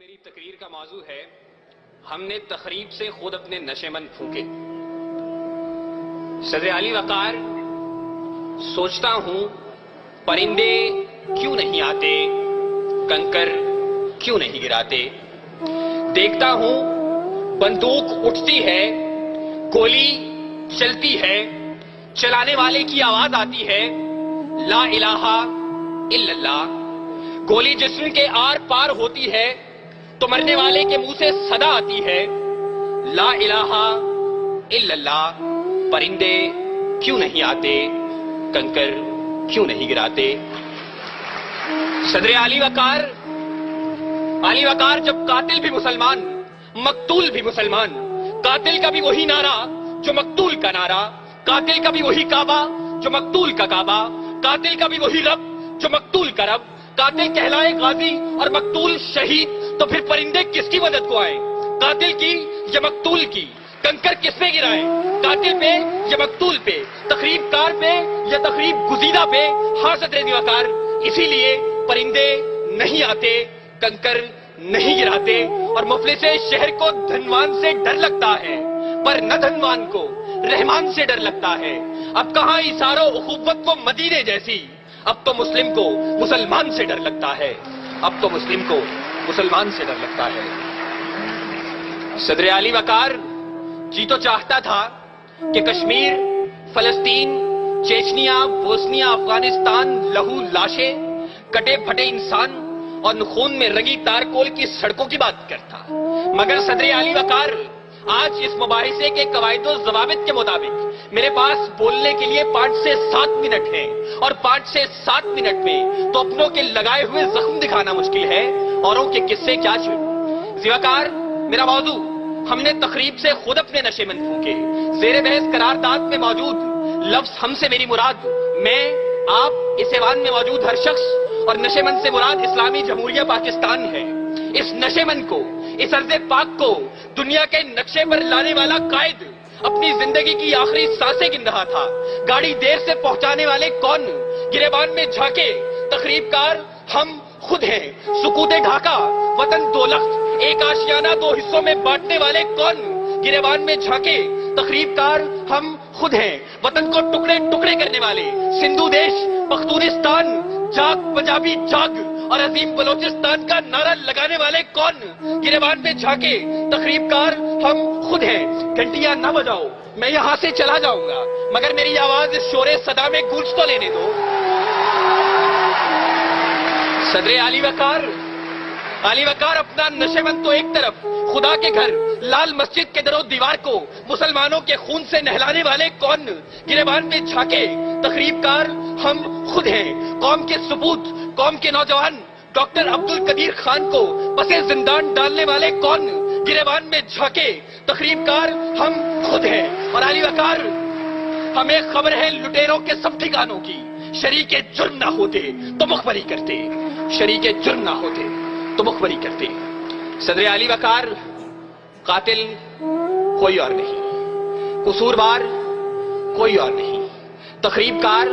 میری تقریر کا موضوع ہے ہم نے تخریب سے خود اپنے نشے مند پھونکے۔ صدر علی وقار، سوچتا ہوں پرندے کیوں نہیں آتے، کنکر کیوں نہیں گراتے، دیکھتا ہوں بندوق اٹھتی ہے، گولی چلتی ہے، چلانے والے کی آواز آتی ہے لا الہ الا اللہ، گولی جسم کے آر پار ہوتی ہے تو مرنے والے کے منہ سے صدا آتی ہے لا الہ الا اللہ، پرندے کیوں نہیں آتے، کنکر کیوں نہیں گراتے۔ صدر علی وقار جب قاتل بھی مسلمان، مقتول بھی مسلمان، قاتل کا بھی وہی نعرہ جو مقتول کا نعرہ، قاتل کا بھی وہی کعبہ جو مقتول کا کعبہ، قاتل کا بھی وہی رب جو مقتول کا رب، قاتل کہلائے غازی اور مقتول شہید، تو پھر پرندے کس کی مدد کو آئے، قاتل کی یا مقتول کی؟ کنکر کس پہ گرائے، قاتل پہ یا مقتول پہ، تخریب کار پہ یا تخریب گزیدہ پہ؟ ہاں صدر علی وقار، اسی لیے پرندے نہیں آتے، کنکر نہیں گراتے، اور مفلس شہر کو دھنوان سے ڈر لگتا ہے پر نہ دھنوان کو رحمان سے ڈر لگتا ہے۔ اب کہاں ایثار و اخوت کو مدینے جیسی، اب تو مسلم کو مسلمان سے ڈر لگتا ہے، اب تو مسلم کو مسلمان سے ڈر لگتا ہے۔ صدر علی وقار جی تو چاہتا تھا کہ کشمیر، فلسطین، چیچنیا، بوسنیا، افغانستان، لہو لاشیں، کٹے پھٹے انسان اور خون میں رگی تارکول کی سڑکوں کی بات کرتا، مگر صدر علی وقار آج اس مباحثے کے قواعد و ضوابط کے مطابق میرے پاس بولنے کے لیے 5 سے 7 منٹ ہیں، اور 5 سے 7 منٹ میں تو اپنوں کے لگائے ہوئے زخم دکھانا مشکل ہے، اوروں کے قصے کیا چھوڑوں۔ وقار، میرا موضوع ہم نے تخریب سے خود اپنے نشے مند پھونکے، زیر بحث قرارداد میں موجود لفظ ہم سے میری مراد میں، آپ، اس ایوان میں موجود ہر شخص، اور نشے مند سے مراد اسلامی جمہوریہ پاکستان ہے۔ اس نشے مند کو، اس ارض پاک کو دنیا کے نقشے پر لانے والا قائد اپنی زندگی کی آخری سانسیں گن رہا تھا۔ گاڑی دیر سے پہنچانے والے کون، گریبان میں جھانکے تخریب کار ہم خود ہیں۔ سکوت ڈھاکہ، وطن دو لخت، ایک آشیانہ 2 حصوں میں بانٹنے والے کون، گریبان میں جھانکے تخریب کار ہم خود ہیں۔ وطن کو ٹکڑے ٹکڑے کرنے والے، سندھو دیش، پختونستان، جاگ پنجابی جاگ اور عظیم بلوچستان کا نعرہ لگانے والے کون، گریبان میں جھانکے تخریب کار ہم خود ہیں۔ گھنٹیاں نہ بجاؤ، میں یہاں سے چلا جاؤں گا، مگر میری آواز اس شور صدا میں گونج تو لینے دو۔ صدر علی وقار اپنا نشے مند تو ایک طرف، خدا کے گھر لال مسجد کے در و دیوار کو مسلمانوں کے خون سے نہلانے والے کون، گریبان میں جھانکے تخریب کار ہم خود ہیں۔ قوم کے سپوت، قوم کے نوجوان ڈاکٹر عبدالقدیر خان کو پسے زندان ڈالنے والے کون، گریبان میں جھانکے تخریب کار ہم خود ہیں۔ اور علی وقار، ہمیں خبر ہے لٹیروں کے سب ٹھکانوں کی، شریک جرم نہ ہوتے تو مخبری کرتے، شریک جرم نہ ہوتے تو مخبری کرتے۔ صدر علی وقار، قاتل کوئی اور نہیں، قصوروار کوئی اور نہیں، تخریب کار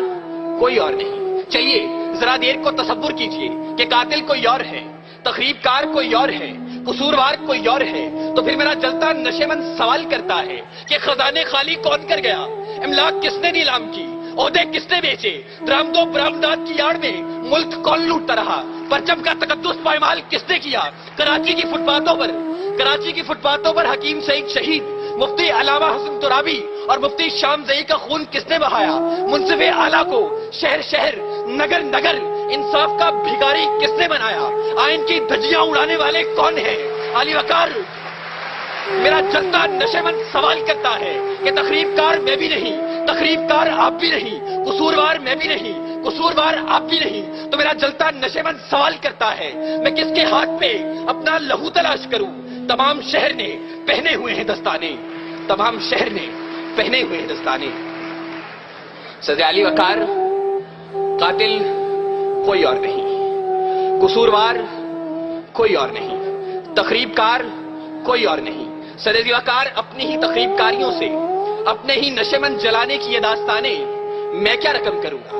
کوئی اور نہیں۔ چلیے ذرا دیر کو تصور کیجئے کہ قاتل کوئی اور ہے، تخریب کار کوئی اور ہے، قصوروار کوئی اور ہے، تو پھر میرا جلتا نشے مند سوال کرتا ہے کہ خزانے خالی کون کر گیا، املاک کس نے نیلام کی، عہدے کس نے بیچے، درآمد و برآمدات کی آڑ میں ملک کون لوٹتا رہا، پرچم کا تقدس پائمال کس نے کیا، کراچی کی فٹ پاتھوں پر حکیم سعید شہید، مفتی علامہ حسن ترابی اور مفتی شام زئی کا خون کس نے بہایا، منصف اعلیٰ کو شہر شہر نگر نگر انصاف کا بھیکاری کس نے بنایا، آئین کی دھجیاں اڑانے والے کون ہیں؟ علی وقار، میرا جلتا نشے مند سوال کرتا ہے کہ تخریب کار میں بھی نہیں، تخریب کار آپ بھی نہیں، قصوروار میں بھی نہیں، قصوروار آپ بھی نہیں، تو میرا جلتا نشے مند سوال کرتا ہے میں کس کے ہاتھ پہ اپنا لہو تلاش کروں؟ تمام شہر نے پہنے ہوئے ہیں دستانے، تمام شہر نے پہنے ہوئے ہیں دستانے۔ صدر علی وقار، قاتل کوئی اور نہیں، قصوروار کوئی اور نہیں، تخریب کار کوئی اور نہیں۔ صدر علی وقار، اپنی ہی تخریب کاریوں سے، اپنے ہی نشے مند جلانے کی یہ داستانیں میں کیا رقم کروں گا؟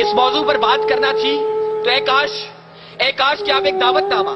اس موضوع پر بات کرنا تھی تو اے کاش کہ آپ ایک دعوت نامہ